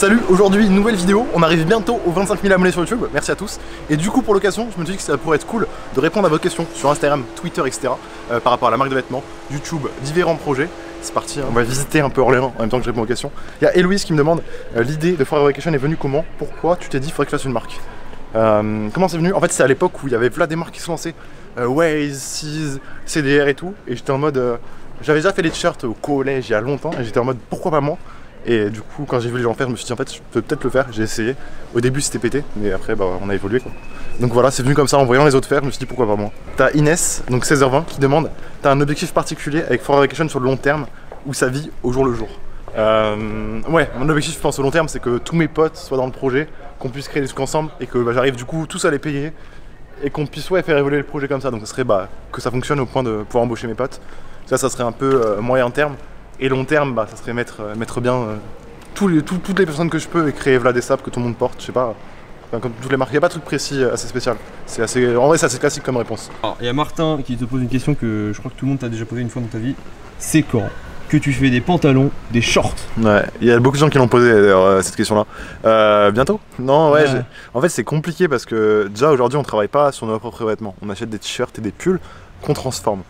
Salut, aujourd'hui nouvelle vidéo, on arrive bientôt aux 25 000 abonnés sur YouTube, merci à tous. Et du coup pour l'occasion, je me dis que ça pourrait être cool de répondre à vos questions sur Instagram, Twitter, etc. Par rapport à la marque de vêtements, YouTube, différents projets. C'est parti, hein. On va visiter un peu Orléans en même temps que je réponds aux questions. Il y a Héloïse qui me demande, l'idée de Forever Vacation est venue comment? Pourquoi tu t'es dit qu'il faudrait que je fasse une marque? Comment c'est venu? En fait c'est à l'époque où il y avait plein des marques qui se lançaient, Waze, Seas, CDR et tout. Et j'étais en mode, j'avais déjà fait les t-shirts au collège il y a longtemps et j'étais en mode pourquoi pas moi? Et du coup quand j'ai vu les gens faire, je me suis dit en fait je peux peut-être le faire, j'ai essayé. Au début c'était pété, mais après bah, on a évolué quoi. Donc voilà, c'est venu comme ça en voyant les autres faire, je me suis dit pourquoi pas moi. T'as Inès, donc 16h20, qui demande, t'as un objectif particulier avec Forever Vacation sur le long terme ou sa vie au jour le jour? Ouais, mon objectif je pense au long terme c'est que tous mes potes soient dans le projet, qu'on puisse créer des trucs ensemble et que bah, j'arrive du coup tous à les payer et qu'on puisse faire évoluer le projet comme ça. Donc ça serait que ça fonctionne au point de pouvoir embaucher mes potes. Ça serait un peu moyen terme. Et long terme, ça serait mettre bien toutes les personnes que je peux et créer Vlad et Sap que tout le monde porte, je sais pas, comme toutes les marques. Il n'y a pas de truc précis assez spécial. En vrai c'est assez classique comme réponse. Alors il y a Martin qui te pose une question que je crois que tout le monde t'a déjà posé une fois dans ta vie. C'est quand que tu fais des pantalons, des shorts? Ouais, il y a beaucoup de gens qui l'ont posé d'ailleurs cette question là. Bientôt? Non, ouais. En fait c'est compliqué parce que déjà aujourd'hui on travaille pas sur nos propres vêtements. On achète des t-shirts et des pulls qu'on transforme.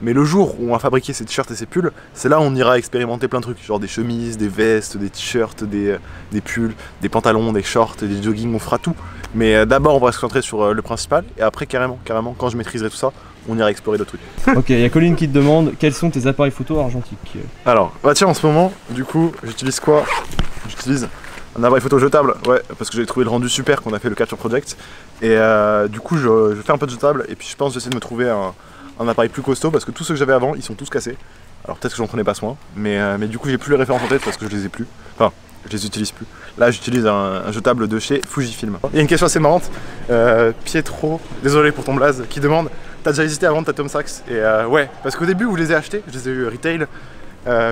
Mais le jour où on va fabriquer ces t-shirts et ces pulls, c'est là où on ira expérimenter plein de trucs, genre des chemises, des vestes, des t-shirts, des pulls, des pantalons, des shorts, des joggings, on fera tout. Mais d'abord on va se concentrer sur le principal et après carrément, quand je maîtriserai tout ça, on ira explorer d'autres trucs. Ok, il y a Colline qui te demande quels sont tes appareils photo argentiques. Alors, bah tiens en ce moment, du coup, j'utilise quoi? J'utilise un appareil photo jetable, ouais, parce que j'ai trouvé le rendu super qu'on a fait le Capture Project. Et du coup je fais un peu de jetable et puis je pense que j'essaie de me trouver un appareil plus costaud parce que tous ceux que j'avais avant ils sont tous cassés. Alors peut-être que j'en prenais pas soin, mais du coup j'ai plus les références en tête parce que je les ai plus. Enfin, je les utilise plus. Là j'utilise un jetable de chez Fujifilm. Il y a une question assez marrante, Pietro, désolé pour ton blaze, qui demande, t'as déjà hésité à vendre ta Tom Sachs? Et ouais, parce qu'au début où je les ai achetés, je les ai eu retail,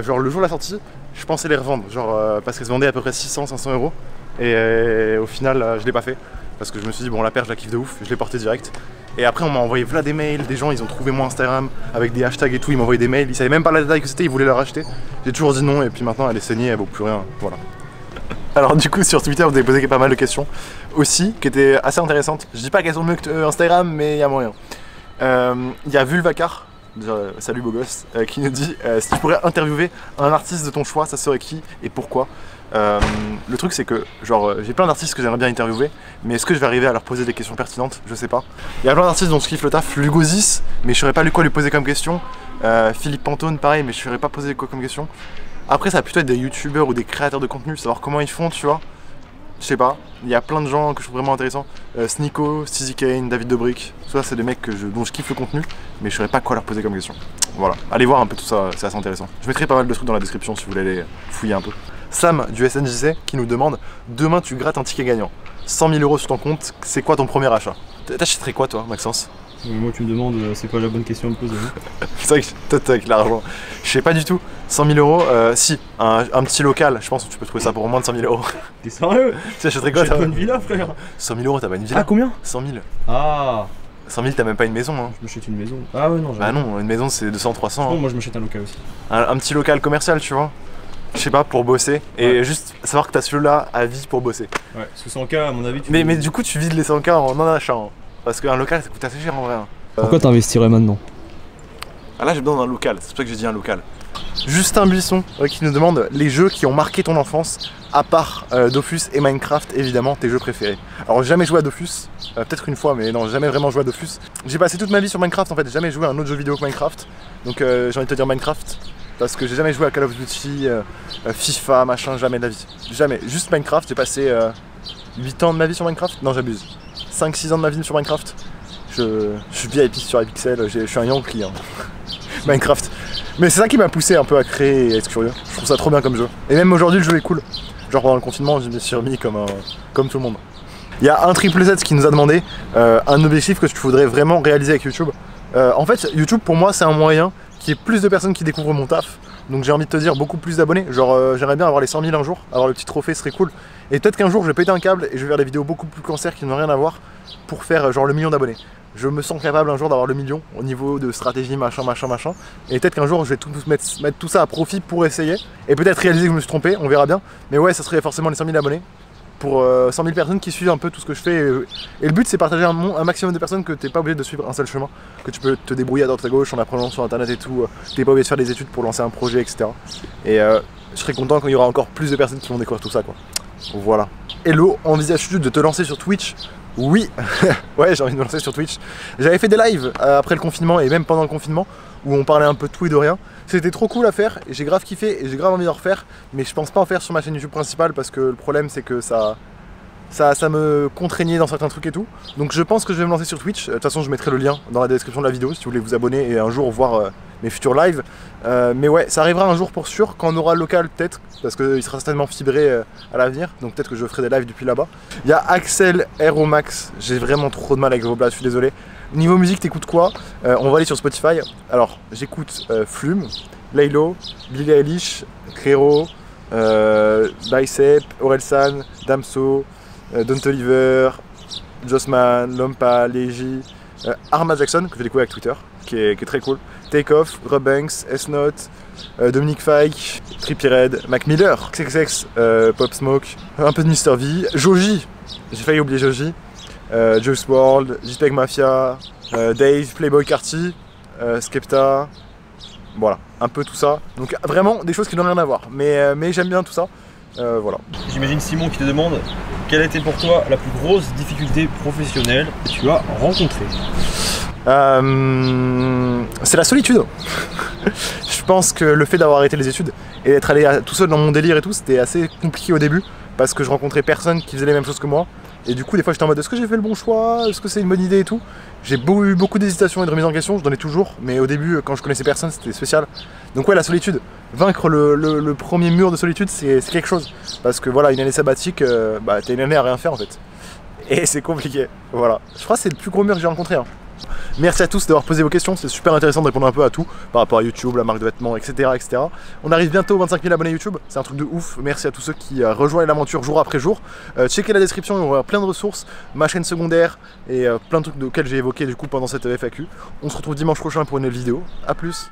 genre le jour de la sortie, je pensais les revendre, genre parce qu'elles se vendaient à peu près 600-500 euros. Et au final je l'ai pas fait. Parce que je me suis dit bon la paire je la kiffe de ouf, je l'ai portée direct. Et après on m'a envoyé plein des mails, des gens ils ont trouvé mon Instagram avec des hashtags et tout, ils m'ont envoyé des mails, ils savaient même pas la taille que c'était, ils voulaient la racheter. J'ai toujours dit non et puis maintenant elle est saignée, elle vaut plus rien, voilà. Alors du coup sur Twitter vous avez posé pas mal de questions aussi qui étaient assez intéressantes. Je dis pas qu'elles sont mieux que Instagram mais il y a moyen. Il y a Vulvacar, salut beau gosse, qui nous dit si tu pourrais interviewer un artiste de ton choix, ça serait qui et pourquoi? Le truc c'est que genre j'ai plein d'artistes que j'aimerais bien interviewer, mais est-ce que je vais arriver à leur poser des questions pertinentes? Je sais pas. Il y a plein d'artistes dont je kiffe le taf, Lugozis, mais je saurais pas quoi lui poser comme question. Philippe Pantone pareil, mais je saurais pas poser quoi comme question. Après ça va plutôt être des youtubeurs ou des créateurs de contenu, savoir comment ils font, tu vois. Je sais pas, il y a plein de gens que je trouve vraiment intéressants. Sneeko, Stizzy Kane, David Dobrik, ça c'est des mecs dont je kiffe le contenu, mais je saurais pas quoi leur poser comme question. Voilà, allez voir un peu tout ça, c'est assez intéressant. Je mettrai pas mal de trucs dans la description si vous voulez aller fouiller un peu. Sam du SNJC qui nous demande, demain tu grattes un ticket gagnant, 100 000 euros sur ton compte, c'est quoi ton premier achat? T'achèterais quoi toi Maxence? Moi tu me demandes c'est quoi la bonne question à me poser. C'est vrai que toi t'es avec l'argent, je sais pas du tout. 100 000 euros, si, un petit local, je pense que tu peux trouver ça pour moins de 100 000 euros. T'es sérieux? Tu achèterais quoi? T'as pas une villa frère? 100 000 euros t'as pas une villa? Ah combien? 100 000. Ah 100 000 t'as même pas une maison hein. Je m'achète une maison. Ah ouais non. Bah non, une maison c'est 200-300. Bon, moi je m'achète un local aussi. Un petit local commercial tu vois. Je sais pas, pour bosser, et juste savoir que t'as celui-là à vie pour bosser. Ouais, parce que 100K à mon avis mais du coup tu vides les 100K en achat hein. Parce qu'un local ça coûte assez cher en vrai hein. Pourquoi t'investirais maintenant? Ah là j'ai besoin d'un local, c'est pour ça que j'ai dit un local. Justin Buisson qui nous demande les jeux qui ont marqué ton enfance, à part Dofus et Minecraft évidemment, tes jeux préférés. Alors j'ai jamais joué à Dofus, peut-être une fois mais non j'ai jamais vraiment joué à Dofus. J'ai passé toute ma vie sur Minecraft en fait, j'ai jamais joué à un autre jeu vidéo que Minecraft. Donc j'ai envie de te dire Minecraft. Parce que j'ai jamais joué à Call of Duty, FIFA, machin, jamais de la vie. Jamais, juste Minecraft, j'ai passé 8 ans de ma vie sur Minecraft. Non j'abuse, 5-6 ans de ma vie sur Minecraft. Je suis VIP sur iPixel, je suis un Yankee hein. Minecraft. Mais c'est ça qui m'a poussé un peu à créer et à être curieux. Je trouve ça trop bien comme jeu. Et même aujourd'hui le jeu est cool. Genre pendant le confinement je me suis remis comme tout le monde. Il y a un triple Z qui nous a demandé un objectif que tu voudrais vraiment réaliser avec YouTube. En fait YouTube pour moi c'est un moyen qu'il y ait plus de personnes qui découvrent mon taf. Donc j'ai envie de te dire beaucoup plus d'abonnés. Genre j'aimerais bien avoir les 100 000 un jour, avoir le petit trophée serait cool. Et peut-être qu'un jour je vais péter un câble et je vais faire des vidéos beaucoup plus cancer qui n'ont rien à voir pour faire genre le million d'abonnés. je me sens capable un jour d'avoir le million au niveau de stratégie, machin. Et peut-être qu'un jour je vais mettre tout ça à profit pour essayer. Et peut-être réaliser que je me suis trompé, on verra bien. Mais ouais, ça serait forcément les 100 000 abonnés. Pour 100 000 personnes qui suivent un peu tout ce que je fais. Et le but c'est partager un maximum de personnes que t'es pas obligé de suivre un seul chemin. Que tu peux te débrouiller à droite à gauche en apprenant sur internet et tout. T'es pas obligé de faire des études pour lancer un projet, etc. Et je serais content quand il y aura encore plus de personnes qui vont découvrir tout ça, quoi. Voilà. Hello, envisages-tu de te lancer sur Twitch? Oui, ouais, j'ai envie de me lancer sur Twitch. J'avais fait des lives après le confinement et même pendant le confinement où on parlait un peu de tout et de rien. C'était trop cool à faire et j'ai grave kiffé et j'ai grave envie d'en refaire. Mais je pense pas en faire sur ma chaîne YouTube principale parce que le problème c'est que ça me contraignait dans certains trucs et tout. Donc je pense que je vais me lancer sur Twitch. De toute façon je mettrai le lien dans la description de la vidéo si vous voulez vous abonner et un jour voir mes futurs lives. Mais ouais, ça arrivera un jour pour sûr, quand on aura le local peut-être, parce qu'il sera certainement fibré à l'avenir. Donc peut-être que je ferai des lives depuis là-bas. Il y a Axel Aeromax, j'ai vraiment trop de mal avec vos blagues, je suis désolé. Niveau musique, t'écoutes quoi? On va aller sur Spotify. Alors j'écoute Flume, Laylo, Billie Eilish, Crero, Bicep, Orelsan, Damso, Don Toliver, Jossman, Lompa, Leji, Arma Jackson, que j'ai découvert avec Twitter, qui est très cool, Takeoff, Rubanks, S-Note, Dominique Fike, Trippie Red, Mac Miller, XXX, Pop Smoke, un peu de Mr V, Joji, j'ai failli oublier Joji, Juice WRLD, JPEG Mafia, Dave, Playboy Carti, Skepta, voilà, un peu tout ça. Donc vraiment des choses qui n'ont rien à voir, mais j'aime bien tout ça. Voilà. J'imagine Simon qui te demande quelle a été pour toi la plus grosse difficulté professionnelle que tu as rencontrée. C'est la solitude. Je pense que le fait d'avoir arrêté les études et d'être allé tout seul dans mon délire et tout, c'était assez compliqué au début parce que je rencontrais personne qui faisait les mêmes choses que moi. Et du coup des fois j'étais en mode est-ce que j'ai fait le bon choix? Est-ce que c'est une bonne idée et tout? J'ai eu beaucoup d'hésitations et de remise en question, je donnais toujours, mais au début quand je connaissais personne c'était spécial. Donc ouais, la solitude, vaincre le premier mur de solitude c'est quelque chose. Parce que voilà, une année sabbatique, t'as une année à rien faire en fait. Et c'est compliqué, voilà. Je crois que c'est le plus gros mur que j'ai rencontré. Merci à tous d'avoir posé vos questions, c'est super intéressant de répondre un peu à tout par rapport à YouTube, la marque de vêtements, etc. On arrive bientôt aux 25 000 abonnés YouTube, c'est un truc de ouf. Merci à tous ceux qui rejoignent l'aventure jour après jour. Checkez la description, il y aura plein de ressources, ma chaîne secondaire et plein de trucs auxquels j'ai évoqué du coup pendant cette FAQ. On se retrouve dimanche prochain pour une nouvelle vidéo, à plus.